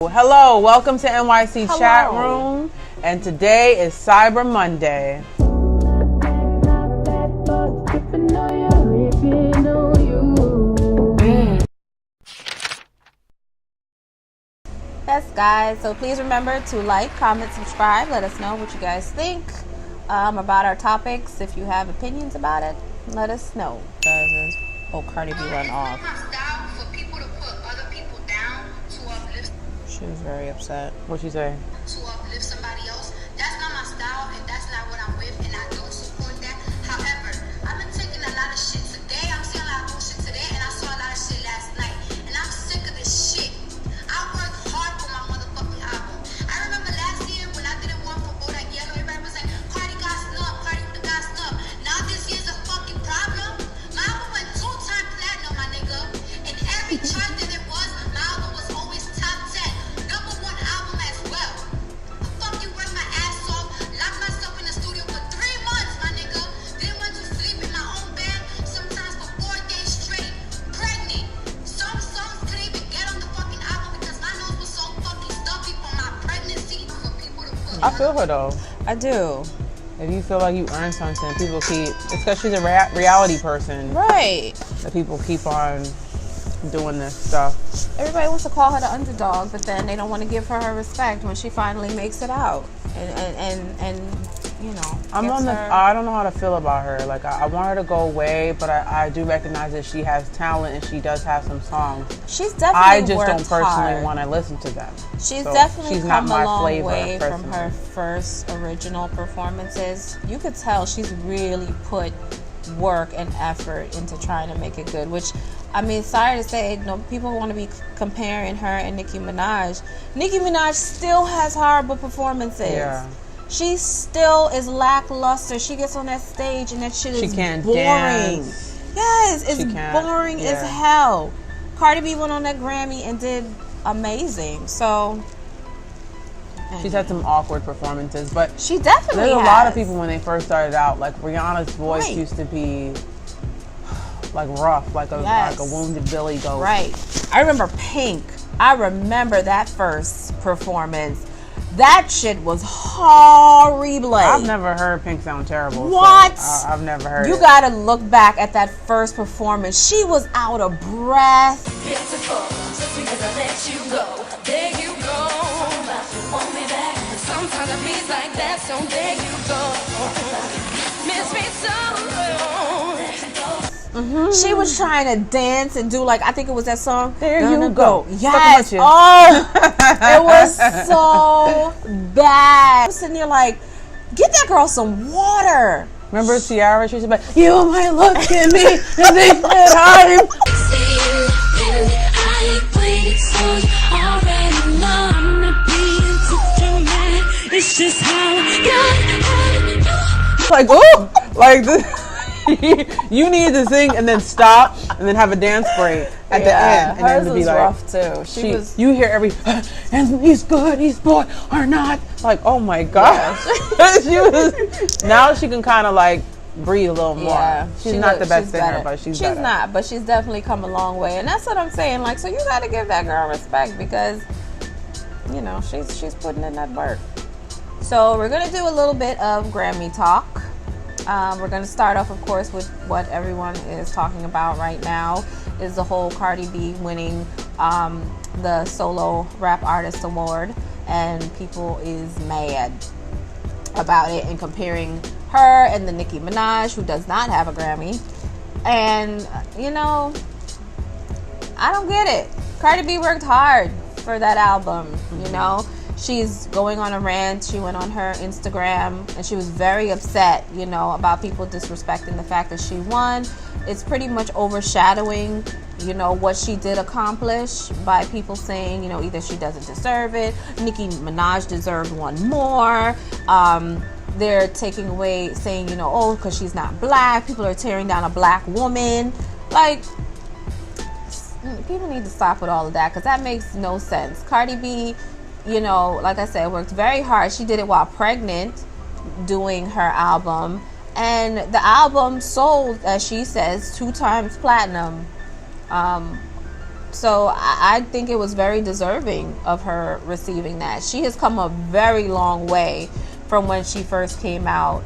Hello, welcome to NYC Hello. Chat Room, and today is Cyber Monday. Yes, guys. So please remember to like, comment, subscribe. Let us know what you guys think about our topics. If you have opinions about it, let us know. Oh, Cardi B run off. She was very upset. What'd she say? To uplift somebody else. That's not my style, and that's not what I'm with, and I don't support that. However, I've been taking a lot of shit today. I'm seeing a lot of bullshit today, and I saw a lot of shit last night. And I'm sick of this shit. I worked hard for my motherfucking album. I remember last year when I did one for Bodak Yellow, everybody was like, Cardi got snubbed, Cardi got snubbed. Now this year's a fucking problem. My album went 2-time platinum, my nigga. And every chart that it was, my album was always top 10. Number one album as well. I fucking worked my ass off, locked myself in the studio for 3 months, my nigga. Didn't want to sleep in my own bed, sometimes for 4 days straight. Pregnant. Some songs couldn't even get on the fucking album because my nose was so fucking stuffy from my pregnancy. For people to put. I feel her though. I do. If you feel like you earn something, people keep, especially the reality person, Right. that people keep on doing this stuff. Everybody wants to call her the underdog, but then they don't want to give her respect when she finally makes it out. And you know, I'm gets on the. her- I don't know how to feel about her. Like I want her to go away, but I do recognize that she has talent and she does have some songs. She's definitely I just worked don't personally hard. want to listen to them. She's So definitely she's come not my a long flavor, way from personally. her first original performances. You could tell she's really put work and effort into trying to make it good, which, I mean, sorry to say, no, people want to be comparing her and Nicki Minaj. Nicki Minaj still has horrible performances. Yeah. She still is lackluster. She gets on that stage and that shit is can't boring. dance. Yes, it's She can't, boring as yeah. hell. Cardi B went on that Grammy and did amazing. So She's had some awkward performances, but she definitely there's a has. lot of people when they first started out, like Rihanna's voice Right. used to be like rough, like a Yes. wounded Billy goat. Right. I remember Pink. I remember that first performance. That shit was horrible. I've never heard Pink sound terrible. What? So I've never heard You it. gotta look back at that first performance. She was out of breath. Beautiful, just because I let you go. There you go. You want me back. Sometimes it feels like that, so there you go. Miss me so. She was trying to dance and do, like, I think it was that song. There Gonna you go. Yes. Fucking with you. Oh, it was so bad. I'm sitting there like, get that girl some water. Remember Ciara? She used to be like, you might look at me and think that I'm... It's just how I Like, ooh! Like, this. You need to sing and then stop and then have a dance break at the end. And hers then to be was like, rough too. She was. You hear every, and he's good, he's boy, or not. Like, oh my gosh. She was, now she can kind of like breathe a little more. Yeah, She's not the best singer, better. but she's better. not, but she's definitely come a long way, and that's what I'm saying. Like, so you got to give that girl respect because, you know, she's putting in that work. So we're gonna do a little bit of Grammy talk. We're gonna start off, of course, with what everyone is talking about right now is the whole Cardi B winning the Solo Rap Artist Award, and people is mad about it and comparing her and the Nicki Minaj, who does not have a Grammy. And, you know, I don't get it. Cardi B worked hard for that album, you know. She's going on a rant. She went on her Instagram and she was very upset, you know, about people disrespecting the fact that she won. It's pretty much overshadowing, you know, what she did accomplish by people saying, you know, either she doesn't deserve it, Nicki Minaj deserved one more. They're taking away, saying, you know, oh, because she's not black. People are tearing down a black woman. Like, people need to stop with all of that because that makes no sense. Cardi B, you know, like I said, worked very hard. She did it while pregnant, doing her album. And the album sold, as she says, 2 times platinum. So I think it was very deserving of her receiving that. She has come a very long way from when she first came out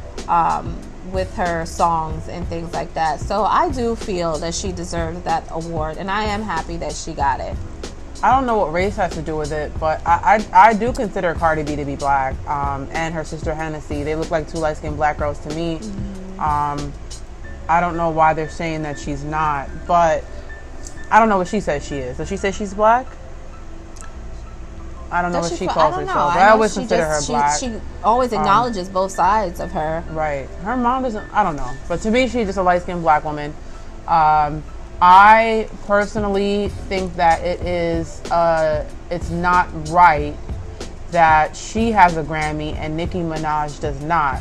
with her songs and things like that. So I do feel that she deserves that award, and I am happy that she got it. I don't know what race has to do with it, but I do consider Cardi B to be black, and her sister Hennessy. They look like two light-skinned black girls to me. I don't know why they're saying that she's not, but I don't know what she says she is. Does she say she's black? I don't know what she calls herself, but I always consider her black. She always acknowledges both sides of her. Right. Her mom doesn't, I don't know. But to me, she's just a light-skinned black woman. I personally think that it's not right that she has a Grammy and Nicki Minaj does not.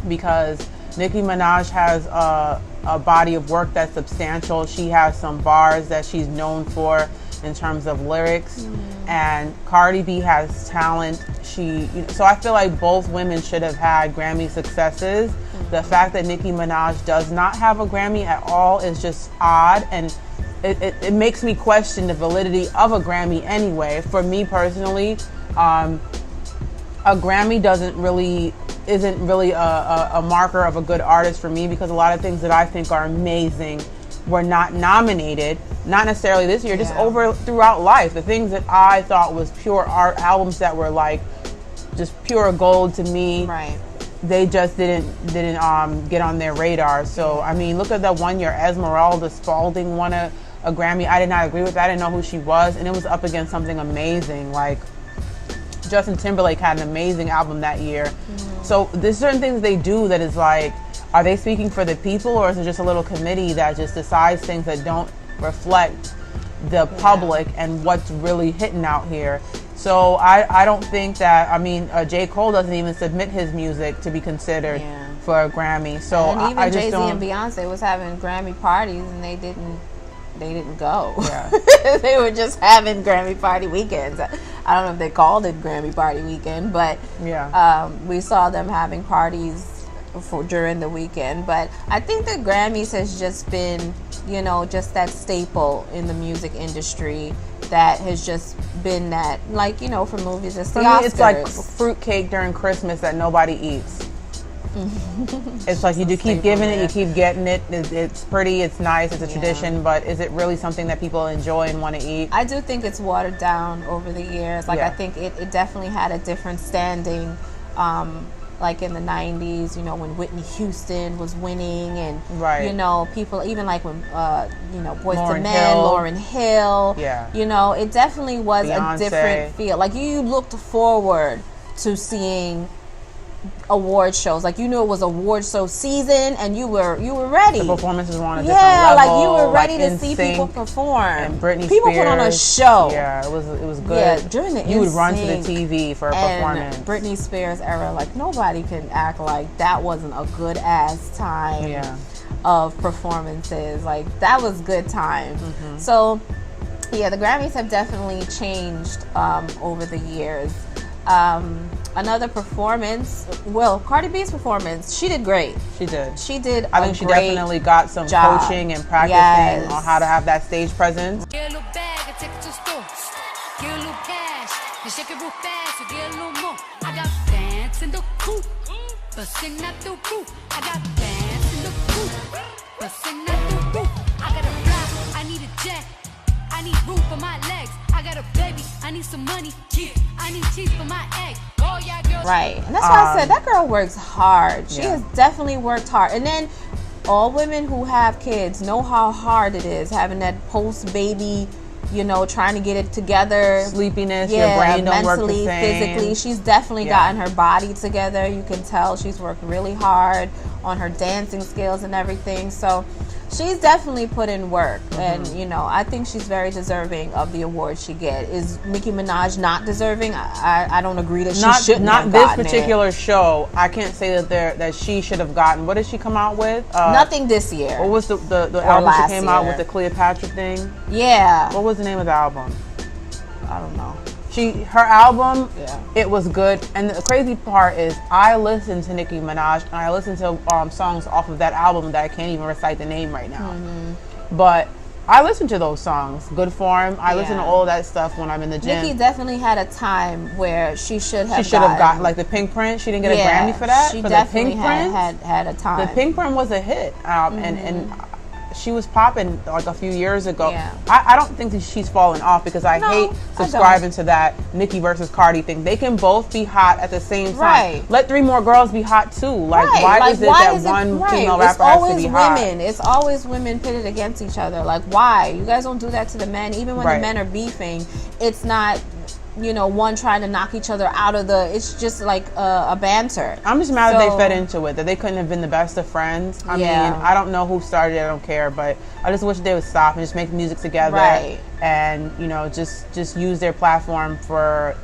Because Nicki Minaj has a body of work that's substantial. She has some bars that she's known for in terms of lyrics, and Cardi B has talent. So I feel like both women should have had Grammy successes. The fact that Nicki Minaj does not have a Grammy at all is just odd, and it makes me question the validity of a Grammy anyway. For me personally, a Grammy isn't really a marker of a good artist for me, because a lot of things that I think are amazing were not nominated, not necessarily this year, just throughout life. The things that I thought was pure art, albums that were like just pure gold to me, Right. they just didn't get on their radar. So I mean, look at that one year Esmeralda Spalding won a Grammy. I did not agree with that. I didn't know who she was, and it was up against something amazing. Like Justin Timberlake had an amazing album that year. So there's certain things they do that is like, are they speaking for the people, or is it just a little committee that just decides things that don't reflect the public and what's really hitting out here? So I don't think that, I mean, J. Cole doesn't even submit his music to be considered for a Grammy. So And even I just Jay-Z don't. and Beyonce was having Grammy parties, and they didn't go. Yeah. They were just having Grammy party weekends. I don't know if they called it Grammy party weekend, but we saw them having parties during the weekend. But I think the Grammys has just been, just that staple in the music industry that has just been that, like, for movies, it's the Oscars. It's like fruitcake during Christmas that nobody eats. It's like you do keep giving it, you keep getting it. It's pretty, it's nice, it's a tradition, but is it really something that people enjoy and want to eat? I do think it's watered down over the years. Like, I think it definitely had a different standing, like in the 90s, when Whitney Houston was winning, and, people, even like when, Boyz II Men, Lauryn Hill, it definitely was Beyonce. a different feel. Like, you looked forward to seeing award shows, like, it was award show season, and you were ready. The performances were on a different level. Like, you were ready to see NSYNC people perform. And Britney People Spears put on a show. Yeah, it was good. Yeah, during the you would run to the NSYNC TV for a performance. Britney Spears era, like, nobody can act like that wasn't a good ass time of performances. Like, that was good time. So the Grammys have definitely changed over the years. Another performance, Cardi B's performance, she did great. She did. I think she definitely got some coaching and practicing on how to have that stage presence. Get a little bag and take it to the store. Get a little cash and shake it real fast. You get a little more. I got pants in the coop, bustin' out the roof. I got pants in the coop, bustin' out the roof. I got a fly, I need a jet, I need room for my legs. I got a baby, I need some money. Yeah, I need cheese for my egg. Oh yeah, girl. Right, and that's why I said that girl works hard. She has definitely worked hard. And then all women who have kids know how hard it is having that post-baby, trying to get it together. Sleepiness, your brain don't work the mentally, same. physically. She's definitely gotten her body together. You can tell she's worked really hard on her dancing skills and everything. So she's definitely put in work, and I think she's very deserving of the award she get. Is Nicki Minaj not deserving? I don't agree that she shouldn't have this gotten particular show. I can't say that she should have gotten. What did she come out with? Nothing this year. What was the album she came out year. with, the Cleopatra thing? Yeah. What was the name of the album? I don't know. Her album, it was good. And the crazy part is, I listened to Nicki Minaj, and I listened to songs off of that album that I can't even recite the name right now. But I listen to those songs. Good Form. I listen to all that stuff when I'm in the gym. Nicki definitely had a time where she should have gotten like the Pink Print. She didn't get a Grammy for that. She for definitely the Pink Print, had a time. The Pink Print was a hit, and she was popping like a few years ago. Yeah. I don't think that she's fallen off because I hate subscribing to that Nicki versus Cardi thing. They can both be hot at the same time. Right. Let 3 more girls be hot too. Like, why is it that one female rapper has to be hot? It's always women pitted against each other. Like, why? You guys don't do that to the men. Even when the men are beefing, it's not, you know, one trying to knock each other out of the, it's just like a banter. I'm just mad that they fed into it, that they couldn't have been the best of friends. I mean, I don't know who started it, I don't care, but I just wish they would stop and just make music together. Right. And, you know, just use their platform for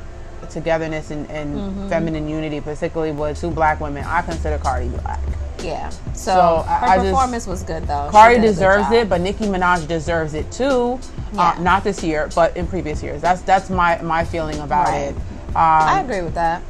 togetherness and feminine unity, particularly with 2 black women. I consider Cardi black. Yeah. So her performance was good though. Cardi deserves it, but Nicki Minaj deserves it too. Yeah. Not this year, but in previous years. That's my feeling about it. I agree with that.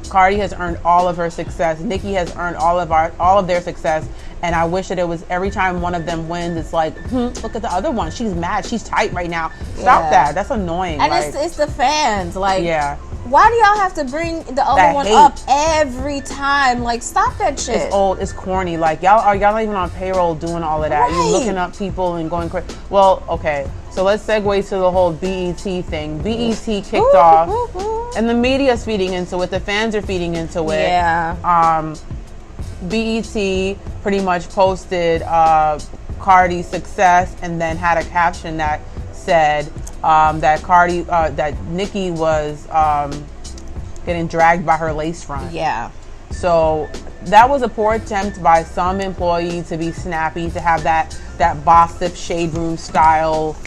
Cardi has earned all of her success. Nicki has earned all of their success. And I wish that it was every time one of them wins, it's like, look at the other one. She's mad. She's tight right now. Stop that. That's annoying. And it's the fans. Like, yeah. Why do y'all have to bring the other one up every time? Like, stop that shit. It's old. It's corny. Like, y'all not even on payroll doing all of that. Right. You're looking up people and going crazy. Well, okay. So let's segue to the whole BET thing. BET kicked off, and the media's feeding into it. The fans are feeding into it. Yeah. BET pretty much posted Cardi's success, and then had a caption that said that Nicki was getting dragged by her lace front. Yeah. So that was a poor attempt by some employee to be snappy, to have that gossip shade room style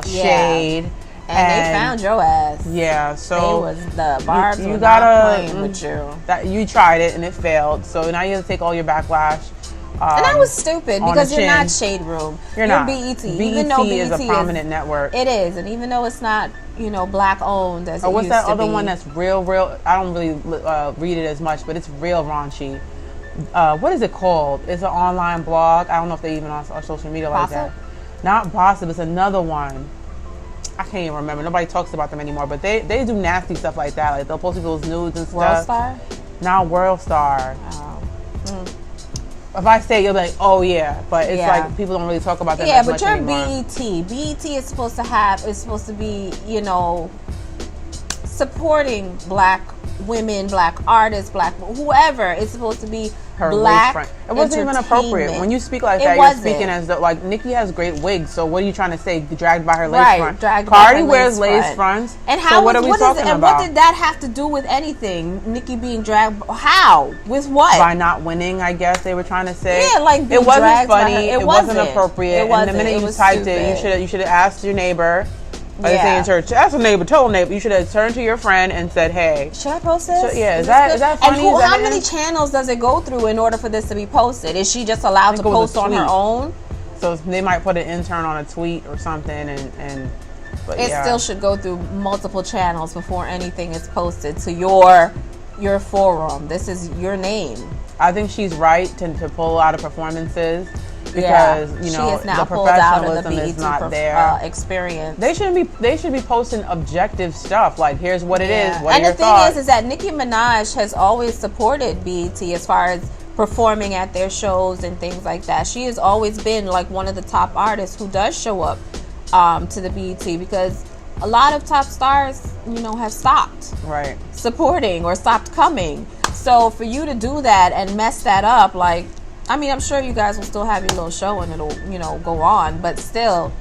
shade. And they found your ass. Yeah, so it was the barbs you were gotta, not playing with you. That you tried it and it failed. So now you have to take all your backlash. And that was stupid because you're not Shade Room. You're not. BET. BET even though is a prominent network. It is, and even though it's not, you know, black owned as it used to be. What's that other one that's real? I don't really read it as much, but it's real raunchy. What is it called? It's an online blog. I don't know if they even on social media like that. Not Bossip. It's another one. I can't even remember. Nobody talks about them anymore, but they do nasty stuff like that. Like they'll post people's nudes and stuff. WorldStar? Not WorldStar. Oh. If I say it, you'll be like, oh yeah, but it's like people don't really talk about that as much anymore. Yeah, but you're BET. BET is supposed to be, you know, supporting black women, black artists, black whoever. It's supposed to be her black. It wasn't even appropriate. When you speak like that, you're speaking as though, like, Nicki has great wigs. So what are you trying to say? Dragged by her lace front. Cardi wears lace fronts. And how? So what are we talking about? And what did that have to do with anything? Nicki being dragged? How? With what? By not winning, I guess they were trying to say. Yeah, like it wasn't funny. It wasn't appropriate. And the minute you typed it, you should have asked your neighbor. Like they say in church, ask a neighbor, tell a neighbor. You should have turned to your friend and said, "Hey, should I post this? Is that funny? And how many channels does it go through in order for this to be posted? Is she just allowed to post on her own? So they might put an intern on a tweet or something, but it still should go through multiple channels before anything is posted to your forum. This is your name. I think she's right to pull out of performances. Because you know the professionalism is not there. Experience. They should be posting objective stuff. Like, here's what it is. What and are your thoughts? is that Nicki Minaj has always supported BET as far as performing at their shows and things like that. She has always been like one of the top artists who does show up to the BET, because a lot of top stars, you know, have stopped supporting or stopped coming. So for you to do that and mess that up, like, I mean, I'm sure you guys will still have your little show and it'll, you know, go on. But still,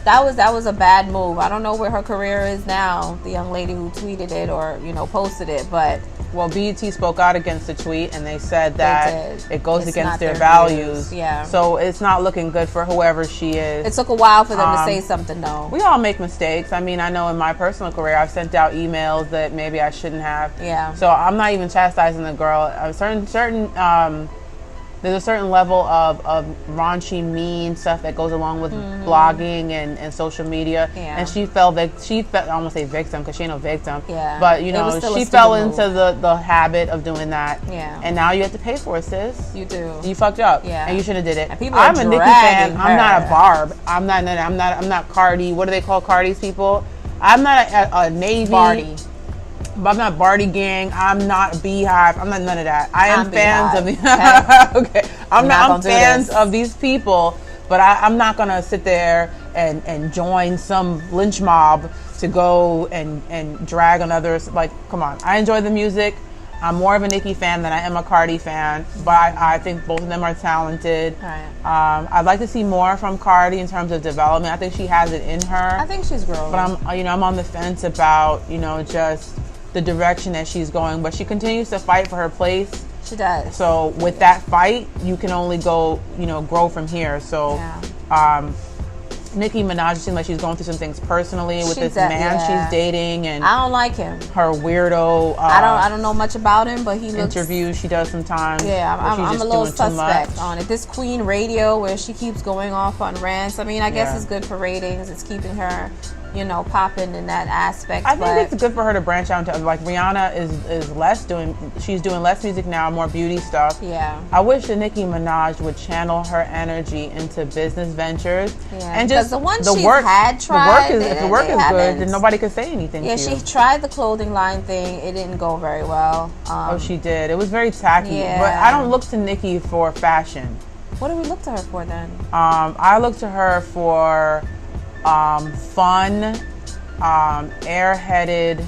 that was a bad move. I don't know where her career is now, the young lady who tweeted it or, you know, posted it. But well, BET spoke out against the tweet and they said that it goes against their values. Yeah. So it's not looking good for whoever she is. It took a while for them to say something, though. We all make mistakes. I mean, I know in my personal career, I've sent out emails that maybe I shouldn't have. Yeah. So I'm not even chastising the girl. Certain there's a certain level of raunchy, mean stuff that goes along with blogging and social media. Yeah. And she fell, I don't want to say victim because she ain't no victim. Yeah. But, you It was know, still a she stupid fell move. into the habit of doing that. Yeah. And now you have to pay for it, sis. You do. You fucked up. Yeah. And you should have did it. And people are I'm a Nicki fan. dragging I'm not her. a Barb. I'm not Cardi. What do they call Cardi's people? I'm not a Navy. Barty. But I'm not Barty Gang. I'm not Beehive. I'm not none of that. I am I'm fans of Beehive, okay. I'm gonna do fans this. of these people, but I'm not gonna sit there and join some lynch mob to go and drag on others. Like, come on. I enjoy the music. I'm more of a Nicki fan than I am a Cardi fan, but I think both of them are talented. Right. I'd like to see more from Cardi in terms of development. I think she has it in her. I think she's growing. But I'm on the fence about, just the direction that she's going. But she continues to fight for her place. She does. So with that fight, you can only go, grow from here. So, Nicki Minaj seems like she's going through some things personally with this man she's dating, and I don't like him. her weirdo. I don't know much about him, but he looks. Interviews she does sometimes. Yeah, where she's I'm just a little doing too much. suspect on it. This Queen Radio, where she keeps going off on rants. I mean, I guess Yeah. it's good for ratings. It's keeping her, popping in that aspect. I think it's good for her to branch out into, like, Rihanna she's doing less music now, more beauty stuff. Yeah. I wish that Nicki Minaj would channel her energy into business ventures. Yeah, And just because the one the she's work, had tried, if the work they is good, haven't. then nobody could say anything Yeah, to she you. tried the clothing line thing. It didn't go very well. Oh, she did. It was very tacky. Yeah. But I don't look to Nicki for fashion. What do we look to her for then? I look to her for fun, airheaded,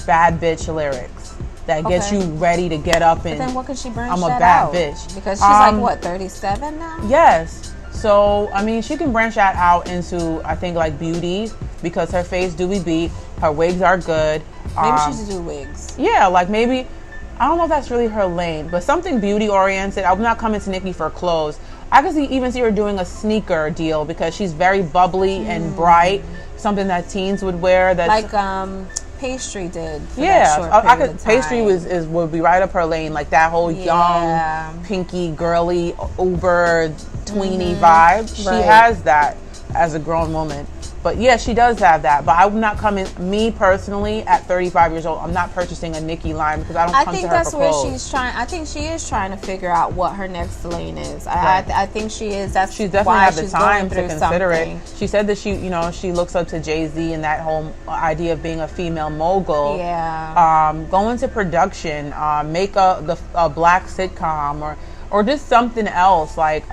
bad bitch lyrics that gets Okay. you ready to get up and But then what could she branch I'm a that bad out? bitch. Because she's like, what, 37 now? Yes. So, I mean, she can branch that out into, I think, like, beauty, because her face do be beat. Her wigs are good. Maybe she should do wigs. Yeah, like, maybe, I don't know if that's really her lane, but something beauty oriented. I'm not coming to Nicki for clothes. I could even see her doing a sneaker deal, because she's very bubbly and bright. Something that teens would wear. That's Like Pastry did. For yeah, that short I period could. of Pastry time. would be right up her lane, like that whole Yeah. young, pinky, girly, uber, tweeny vibe. She Right. has that as a grown woman. But yeah, she does have that. But I'm not coming. Me personally, at 35 years old, I'm not purchasing a Nicki line because I don't I come think to her that's for where clothes. she's trying. I think she is trying to figure out what her next lane is. Right. I think she is. That's She definitely why have the she's time going to through consider something. it. She said that she looks up to Jay-Z and that whole idea of being a female mogul. Yeah. Go into production, make a black sitcom or just something else. Like,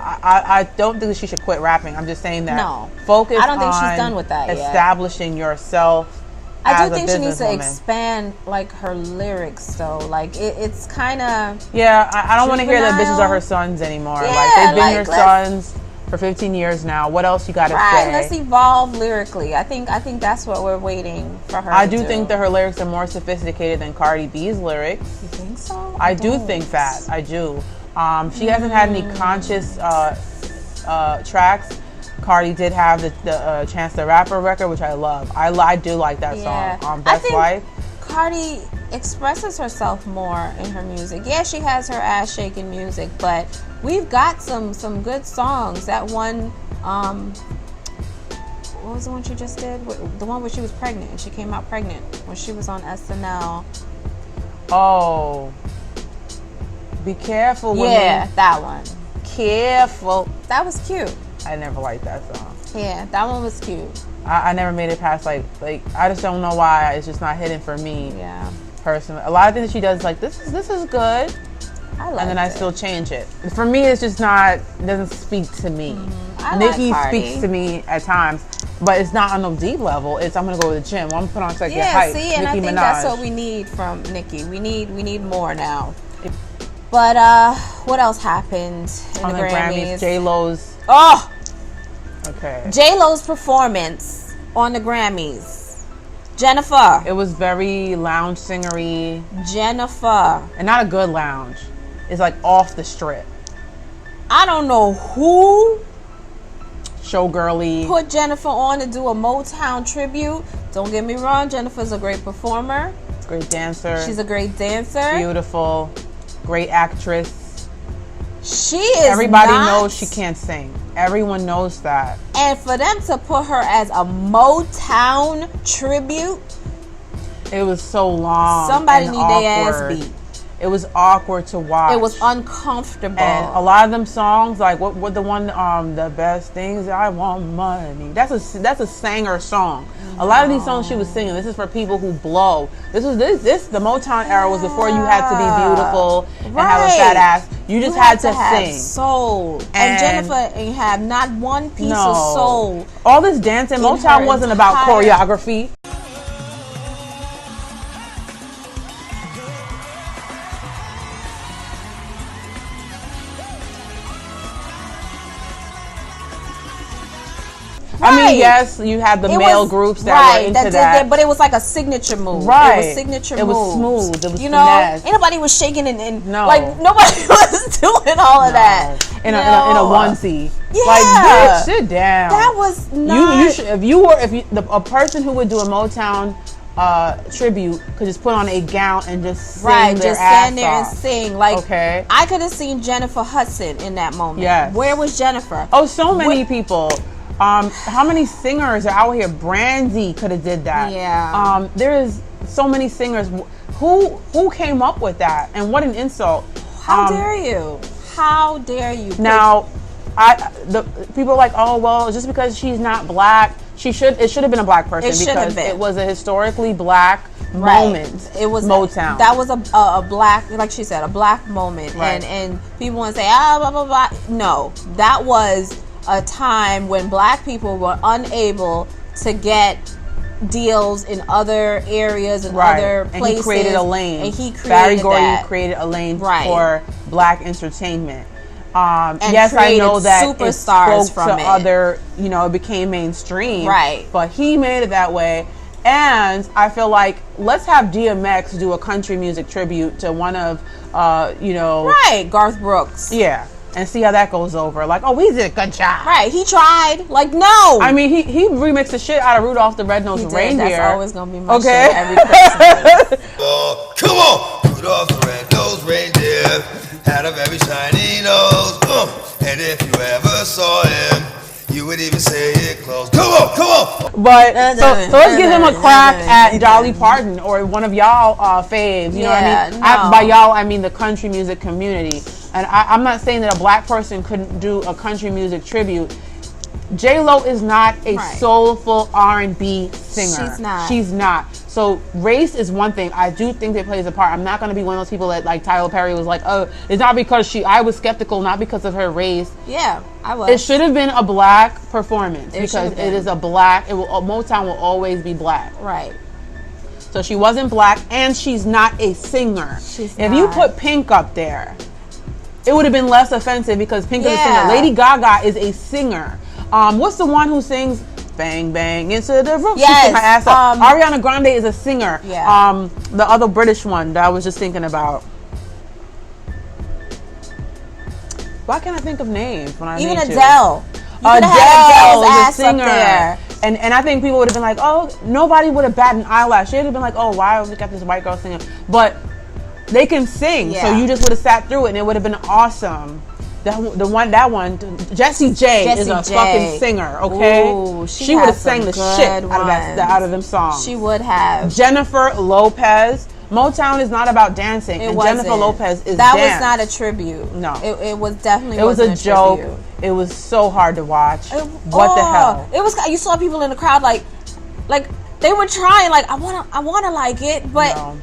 I don't think that she should quit rapping. I'm just saying that. No. Focus I don't think she's on done with that yet. establishing yourself I as do a think she needs to businesswoman. expand like her lyrics though. Like it's kind of Yeah, I don't want to hear that bitches juvenile. are her sons anymore. Yeah, like, they've been like, your let's- sons for 15 years now. What else you got to right. say? Let's evolve lyrically. I think that's what we're waiting for her. I to do think that her lyrics are more sophisticated than Cardi B's lyrics. You think so? I do don't. think that. I do. She hasn't had any conscious tracks. Cardi did have the Chance the Rapper record, which I love. I do like that Yeah. song. I Best think Life. Cardi expresses herself more in her music. Yeah, she has her ass shaking music, but we've got some good songs. That one, what was the one she just did? The one where she was pregnant. She came out pregnant when she was on SNL. Oh. Be careful. Yeah, that one. Careful. That was cute. I never liked that song. Yeah, that one was cute. I never made it past like I just don't know why it's just not hitting for me. Yeah, Personally, a lot of things that she does like this is good, I like and then I still change it. For me, it's just not, it doesn't speak to me. I Nicki like Cardi. speaks to me at times, but it's not on no deep level. It's I'm gonna go to the gym. I'm gonna put on to get Yeah, hype. see, and I Nicki think Minaj. that's what we need from Nicki. We need more now. But what else happened in on the the Grammys? JLo's. Oh, Okay. JLo's performance on the Grammys. Jennifer. It was very lounge singery, Jennifer. and not a good lounge. It's like off the strip, I don't know who showgirly. put Jennifer on to do a Motown tribute. Don't get me wrong, Jennifer's a great performer. Great dancer. She's a great dancer. Beautiful, great actress. She is Everybody not, knows she can't sing. Everyone knows that. And for them to put her as a Motown tribute, it was so long. Somebody and need their awkward. ass beat. It was awkward to watch. It was uncomfortable. And a lot of them songs, like what the one, the best things, I want money. That's a singer song. A lot of these songs she was singing, this is for people who blow. The Motown era was before you had to be beautiful and have a fat ass. You just had to have sing. Soul. And Jennifer ain't have not one piece of soul. All this dancing, Motown wasn't about choreography. I mean, yes, you had the male groups that were into that. But it was like a signature move. Right. It was signature It moves. was smooth. It was you know, finesse. ain't nobody was shaking and no. Like, nobody was doing all of that. In a onesie. Yeah. Like, bitch, sit down. That was not... You should, if a person who would do a Motown tribute could just put on a gown and just sing their just ass stand there off. and sing. Like, okay. I could have seen Jennifer Hudson in that moment. Yes. Where was Jennifer? Oh, so many people. How many singers are out here? Brandy could have did that. Yeah. There is so many singers. Who came up with that? And what an insult! How dare you? How dare you? Now, the people are like, oh well, just because she's not black, it should have been a black person because it was a historically black moment. It was Motown. That was a black, like she said, a black moment. Right. And people want to say blah blah blah. No, that was a time when black people were unable to get deals in other areas and other places. And he created a lane. And he created Barry Gordy that. created a lane Right. for black entertainment. And yes, I know that superstars it spoke from to it. other, it became mainstream. Right. But he made it that way. And I feel like let's have DMX do a country music tribute to one of, Right, Garth Brooks. Yeah. And see how that goes over. Like, oh, he did a good job. Right, he tried. Like, no. I mean, he remixed the shit out of Rudolph the Red-Nosed Reindeer. That's always going to be my shit every Christmas. Come on! Rudolph the Red-Nosed Reindeer had a very shiny nose. And if you ever saw him, you would even say it close. Come on! But so let's give him a crack at Dolly Parton or one of y'all faves. You know what I mean? By y'all, I mean the country music community. And I'm not saying that a black person couldn't do a country music tribute. JLO is not a soulful R&B singer. She's not. So race is one thing. I do think it plays a part. I'm not going to be one of those people that like Tyler Perry was like, oh, it's not because I was skeptical, not because of her race. Yeah, I was. It should have been a black performance because it is a black. Motown will always be black. Right. So she wasn't black, and she's not a singer. If you put Pink up there, it would have been less offensive because Pink is a singer. Lady Gaga is a singer. What's the one who sings "Bang Bang Into the Room"? Yes. She my ass up. Ariana Grande is a singer. Yeah. The other British one that I was just thinking about. Why can't I think of names when I even need Adele? To? Adele is a ass singer. Up there. And I think people would have been like, oh, nobody would have batted an eyelash. They'd have been like, oh, why have we got this white girl singing? But they can sing, so you just would have sat through it, and it would have been awesome. That one, Jessie J is a fucking singer. Okay, ooh, she would have sang the shit out of them songs. She would have. Jennifer Lopez. Motown is not about dancing, and Jennifer Lopez is that dance. was not a tribute. No, it was definitely. It was a joke. Tribute. It was so hard to watch. What the hell? It was. You saw people in the crowd like they were trying. Like I wanna like it, but. No.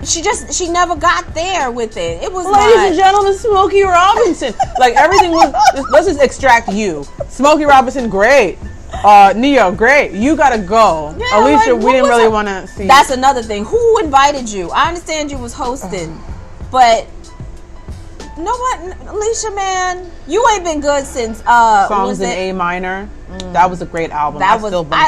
She never got there with it. It was ladies and gentlemen, Smokey Robinson. Like everything was. Let's just extract you. Smokey Robinson, great. Neo, great. You gotta go. Yeah, Alicia, we didn't really want to see. That's another thing. Who invited you? I understand you was hosting, but nobody. Alicia, man, you ain't been good since Songs in A Minor. That was a great album. I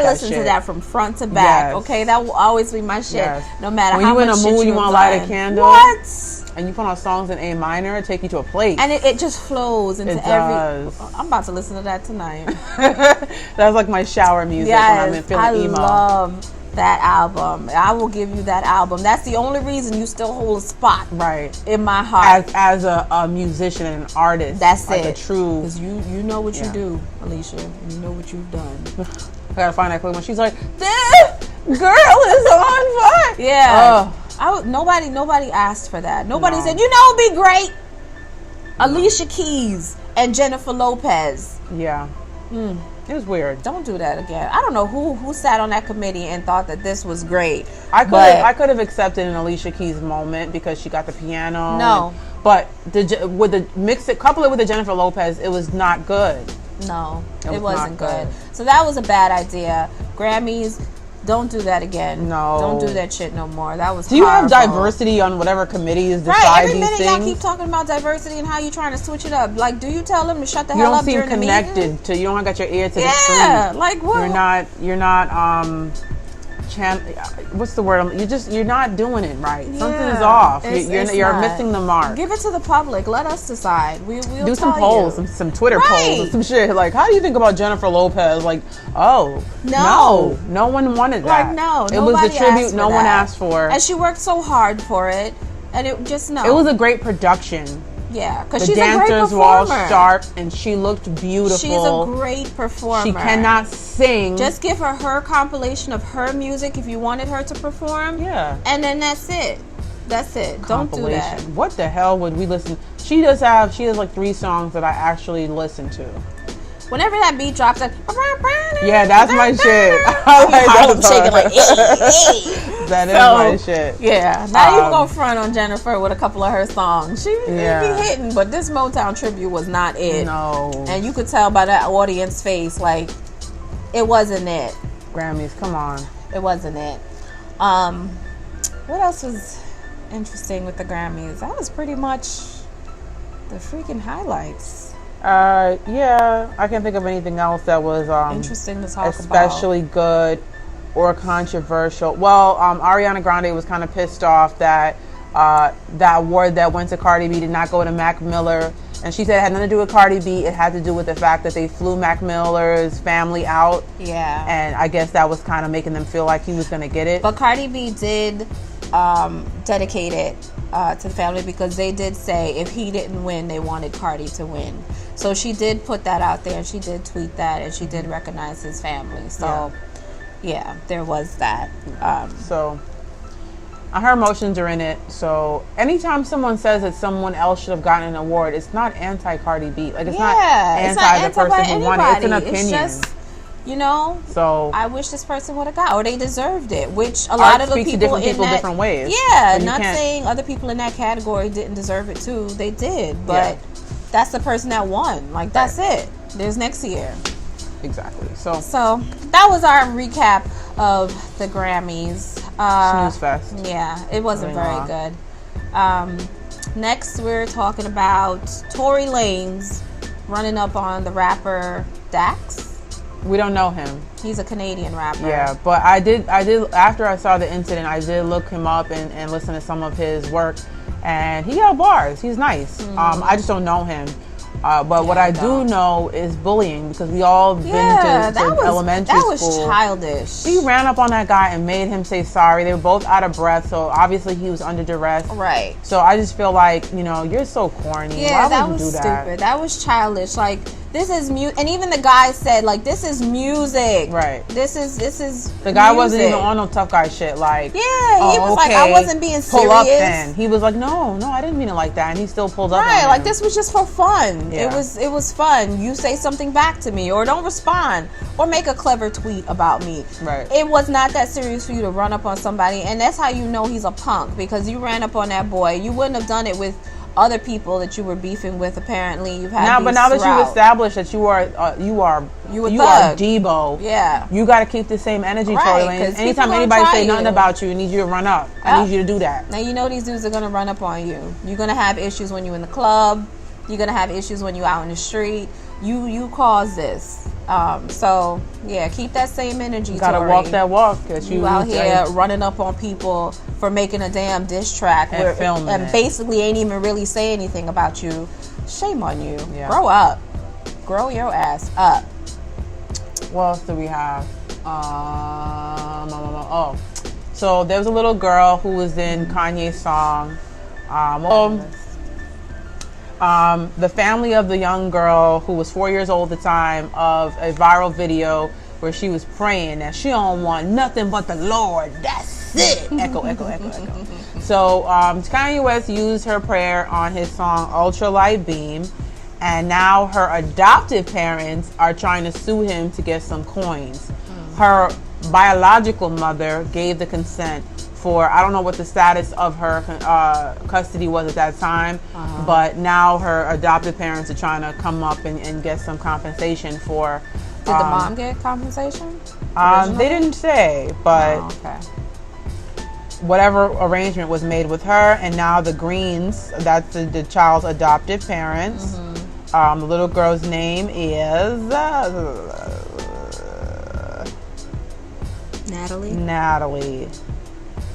listened to that from front to back. Yes. Okay, that will always be my shit. Yes. No matter when how much shit you in a mood, you want to light a candle. What? And you put on songs in A minor, it take you to a place. And it just flows into every. I'm about to listen to that tonight. That's like my shower music when I'm feeling emo. I love that album. I will give you that album. That's the only reason you still hold a spot in my heart as a musician and an artist. That's like it. A true, because you know what you do, Alicia. You know what you've done. I gotta find that clip when she's like, "This girl is on fire." Yeah. Nobody asked for that. Nobody said, you know, it'd be great. Alicia Keys and Jennifer Lopez. Yeah. It was weird. Don't do that again. I don't know who sat on that committee and thought that this was great. I could have accepted an Alicia Keys moment because she got the piano. No. But couple it with the Jennifer Lopez, it was not good. No, it wasn't good. So that was a bad idea. Grammys, don't do that again. No. Don't do that shit no more. That was Do you have diversity on whatever committees decide these things? Every minute y'all keep talking about diversity and how you trying to switch it up. Like, do you tell them to shut the hell up during the meeting? You don't seem connected to, you don't got your ear to the street. Yeah, like what? You're not what's the word? You're not doing it right. Yeah, something is off. You're missing the mark. Give it to the public. Let us decide. We'll do some polls, some Twitter polls, some shit. Like, how do you think about Jennifer Lopez? Like, no one wanted that. Like, it was a tribute no one asked for, and she worked so hard for it, and it just It was a great production. Yeah, because she's a great performer. The dancers were all sharp, and she looked beautiful. She's a great performer. She cannot sing. Just give her compilation of her music if you wanted her to perform. Yeah. And then that's it. That's it. Don't do that. What the hell would we listen? She has like 3 songs that I actually listen to. Whenever that beat drops, like, yeah, that's my shit. I like that. Shaking like, that is my shit. Yeah, now you go front on Jennifer with a couple of her songs. She be hitting, but this Motown tribute was not it. No, and you could tell by that audience face, like, it wasn't it. Grammys, come on, it wasn't it. What else was interesting with the Grammys? That was pretty much the freaking highlights. Yeah, I can't think of anything else that was interesting to talk especially good or controversial. Well, Ariana Grande was kind of pissed off that that award that went to Cardi B did not go to Mac Miller, and she said it had nothing to do with Cardi B. It had to do with the fact that they flew Mac Miller's family out. Yeah, and I guess that was kind of making them feel like he was going to get it. But Cardi B did dedicate it to the family, because they did say if he didn't win, they wanted Cardi to win. So she did put that out there, and she did tweet that, and she did recognize his family. So yeah, there was that. So her emotions are in it. So anytime someone says that someone else should have gotten an award, it's not anti-Cardi B. Like, it's not anti the person who won it. It's an opinion. It's just, you know, so I wish this person would have got, or they deserved it, which a lot of the people in that, different ways. Yeah, not saying other people in that category didn't deserve it too. They did, but that's the person that won. Like, that's it. There's next year. Exactly. So that was our recap of the Grammys. Snooze fest. Yeah, it wasn't very good. Next, we're talking about Tory Lanez running up on the rapper Dax. We don't know him. He's a Canadian rapper. Yeah, but I did after I saw the incident, I did look him up and listen to some of his work, and he got bars. He's nice. Mm-hmm. I just don't know him. But what I do know is bullying, because we all been to elementary school. That was childish. He ran up on that guy and made him say sorry. They were both out of breath, so obviously he was under duress. Right. So I just feel like, you're so corny. Yeah, Why would you do that was stupid. That was childish. Like, this is music, and even the guy said, like, this is music. Right. This is the guy music. wasn't even on no tough guy shit. Like, he was like, I wasn't being serious. Pull up then. He was like, no, I didn't mean it like that, and he still pulled up. Right, like, this was just for fun. Yeah. It was fun. You say something back to me, or don't respond, or make a clever tweet about me. Right. It was not that serious for you to run up on somebody, and that's how you know he's a punk, because you ran up on that boy. You wouldn't have done it with other people that you were beefing with. Apparently, you've had but now that you've established that you are Debo. Yeah, you got to keep the same energy, Tory Lanez. Anytime anybody say nothing about you, I need you to run up. I need you to do that. Now you know these dudes are gonna run up on you. You're gonna have issues when you're in the club. You're gonna have issues when you're out in the street. You cause this. So yeah, keep that same energy. You gotta walk that walk. You out here running up on people for making a damn diss track and basically ain't even really say anything about you. Shame on you. Yeah. Grow up. Grow your ass up. What else do we have? So there was a little girl who was in Kanye's song. The family of the young girl who was 4 years old at the time of a viral video where she was praying that she don't want nothing but the Lord. That's it. Echo, echo, echo, echo. So Kanye West used her prayer on his song Ultralight Beam, and now her adoptive parents are trying to sue him to get some coins. Her biological mother gave the consent for, I don't know what the status of her custody was at that time, but now her adoptive parents are trying to come up and get some compensation for. Did the mom get compensation? They didn't say, but whatever arrangement was made with her, and now the Greens, that's the child's adoptive parents. The little girl's name is Natalie.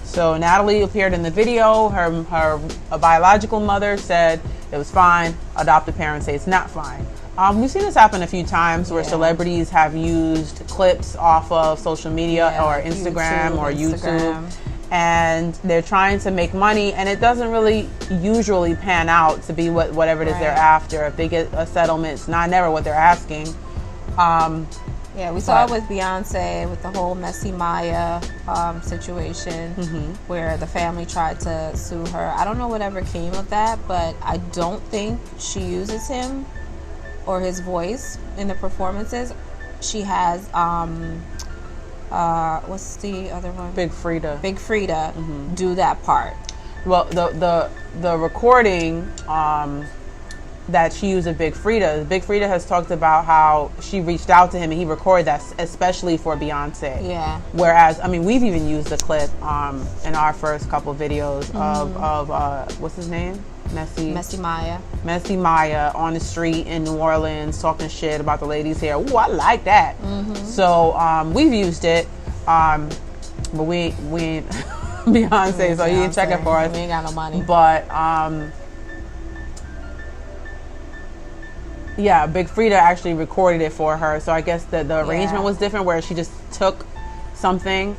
So Natalie appeared in the video. Her biological mother said it was fine. Adoptive parents say it's not fine. We've seen this happen a few times where celebrities have used clips off of social media or Instagram or YouTube, and they're trying to make money, and it doesn't really usually pan out to be whatever it is they're after. If they get a settlement, it's never what they're asking. Yeah, we saw it with Beyonce with the whole Messy Maya situation where the family tried to sue her. I don't know whatever came of that, but I don't think she uses him or his voice in the performances. She has what's the other one? Big Frida do that part. Well, the recording that she used of Big Frida has talked about how she reached out to him and he recorded that especially for Beyonce. Yeah. Whereas, I mean, we've even used the clip in our first couple videos of what's his name? Messy Maya on the street in New Orleans talking shit about the ladies' hair. Ooh, I like that. So we've used it, but we ain't Beyonce, so you ain't checking for us. We ain't got no money. But yeah, Big Frida actually recorded it for her. So I guess the arrangement was different, where she just took something.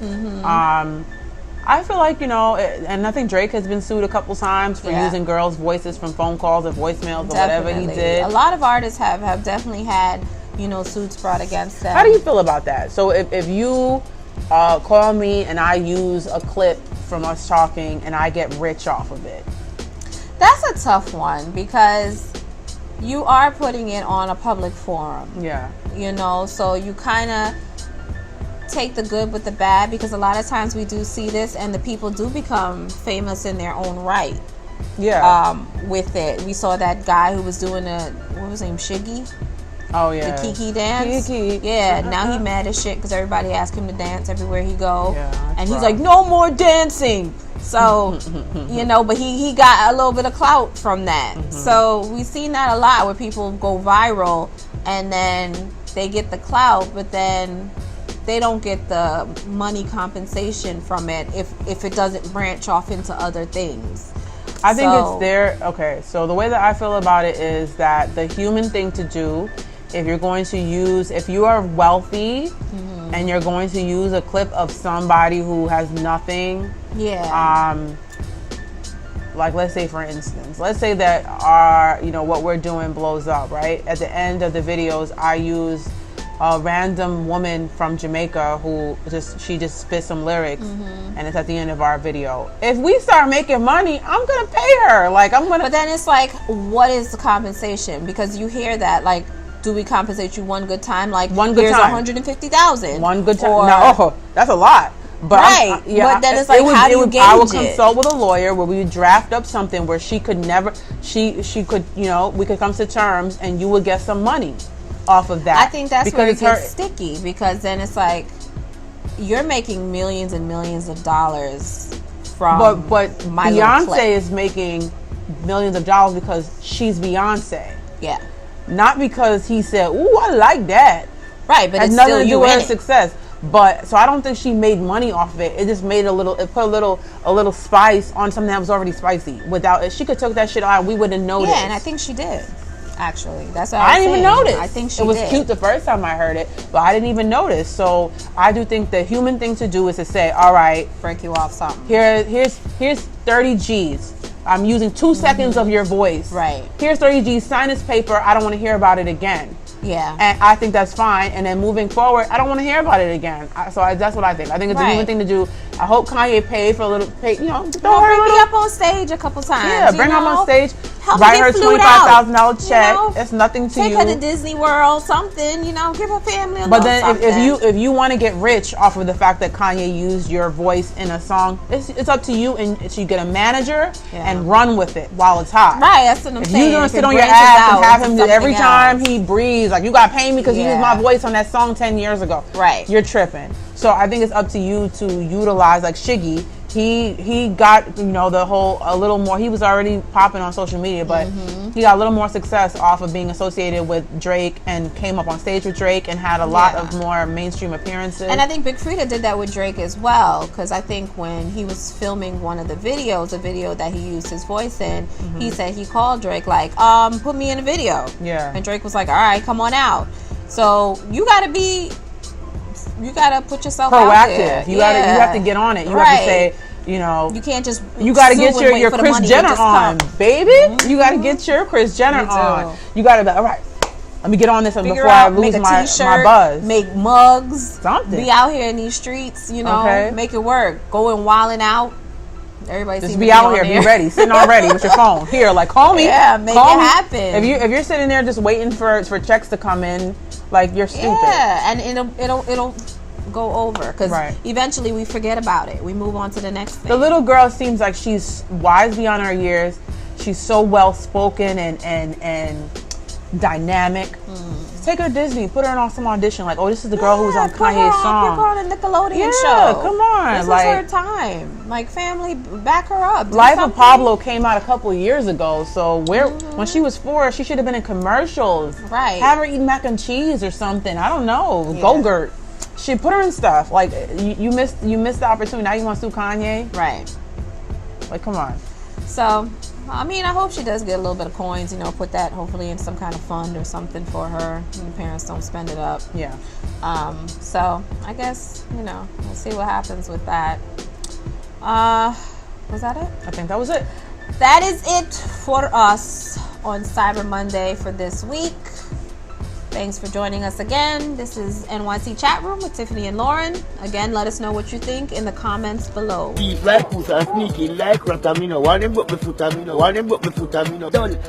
I feel like, and I think Drake has been sued a couple times for using girls' voices from phone calls or voicemails or whatever he did. A lot of artists have definitely had, suits brought against them. How do you feel about that? So if you call me and I use a clip from us talking and I get rich off of it? That's a tough one, because you are putting it on a public forum. Yeah. So you kind of take the good with the bad, because a lot of times we do see this and the people do become famous in their own right. Yeah. With it. We saw that guy who was doing what was his name? Shiggy? Oh, yeah. The Kiki dance. Kiki. Yeah, now he mad as shit because everybody asked him to dance everywhere he go. Yeah, and he's like, no more dancing. So, but he got a little bit of clout from that. So we've seen that a lot, where people go viral and then they get the clout, but then they don't get the money compensation from it if it doesn't branch off into other things. I think it's there. Okay, so the way that I feel about it is that the human thing to do, if you are wealthy and you're going to use a clip of somebody who has nothing, like let's say for instance, let's say that what we're doing blows up, right? At the end of the videos, I use a random woman from Jamaica who she just spit some lyrics, and it's at the end of our video. If we start making money, I'm gonna pay her. But then it's like, what is the compensation? Because you hear that, like, do we compensate you one good time? Like, one good here's time. $150,000. One good time. No, that's a lot. But right. But then it's like, how do you gauge it? I would consult with a lawyer where we would draft up something where she could could, we could come to terms and you would get some money off of that. I think that's where it gets sticky, because then it's like you're making millions and millions of dollars from but Beyonce is making millions of dollars because she's Beyonce. Yeah. Not because he said, "Ooh, I like that." Right, but it's nothing to do with her success. But so I don't think she made money off of it. It just made it put a little spice on something that was already spicy. Without it, she could took that shit out, we wouldn't notice. Yeah, and I think she did. Actually, that's what I didn't even notice. I think she it was did. cute the first time I heard it, but I didn't even notice. So I do think the human thing to do is to say, all right, break you off something. here's 30 G's. I'm using 2 seconds of your voice. Right. Here's 30 G's. Sign this paper. I don't want to hear about it again. Yeah. And I think that's fine. And then moving forward, I don't want to hear about it again. That's what I think. I think it's a human thing to do. I hope Kanye paid for a little, throw her bring a me little. up on stage a couple times. Yeah, bring her up on stage. Help write me her get flued $25,000 check. out, It's nothing to Take you. her to Disney World, something, give her family a But little then something. if you want to get rich off of the fact that Kanye used your voice in a song, it's up to you, and so you get a manager and run with it while it's hot. Right, that's what I'm if saying. you're gonna If sit it on your branches ass and out have into him do every something time else. he breathes, like, you gotta pay me because you used my voice on that song 10 years ago. Right. You're tripping. So I think it's up to you to utilize, like Shiggy. He got the whole a little more. He was already popping on social media, but he got a little more success off of being associated with Drake and came up on stage with Drake and had a lot of more mainstream appearances. And I think Big Frida did that with Drake as well, because I think when he was filming one of the videos, a video that he used his voice in, he said he called Drake like, put me in a video. Yeah. And Drake was like, all right, come on out. So you gotta put yourself proactive. out there. You have to get on it. You have to say, you can't just you got to sue get and your wait for the Kris money to Jenner just on, come. baby. You got to get your Kris Jenner on. You got to be all right. Let me get on this one Figure before I out, lose make a my t-shirt, buzz. Make mugs, something. Be out here in these streets, make it work. Going wilding out. Everybody just be out here, be ready, sitting on ready with your phone. Here, like, call me. Yeah, make call it me. happen. If you're sitting there just waiting for checks to come in, like, you're stupid. Yeah, and it'll go over because eventually we forget about it. We move on to the next thing. The little girl seems like she's wise beyond her years. She's so well spoken and dynamic. Take her to Disney. Put her on some audition. Like, oh, this is the girl who was on Kanye's song. Put her on a Nickelodeon show. Come on. This is her time. Like, family, back her up. Life of Pablo came out a couple years ago. So when she was 4, she should have been in commercials. Right. Have her eat mac and cheese or something. I don't know. Go-Gurt. She put her in stuff. Like, you missed the opportunity. Now you want to sue Kanye? Right. Like, come on. So, I mean, I hope she does get a little bit of coins, put that hopefully in some kind of fund or something for her. And parents don't spend it up. Yeah. So, I guess, we'll see what happens with that. Was that it? I think that was it. That is it for us on Cyber Monday for this week. Thanks for joining us again. This is NYC Chat Room with Tiffany and Lauren. Again, let us know what you think in the comments below. Like who's a sneaky like Ratamino, one and but me foot, done.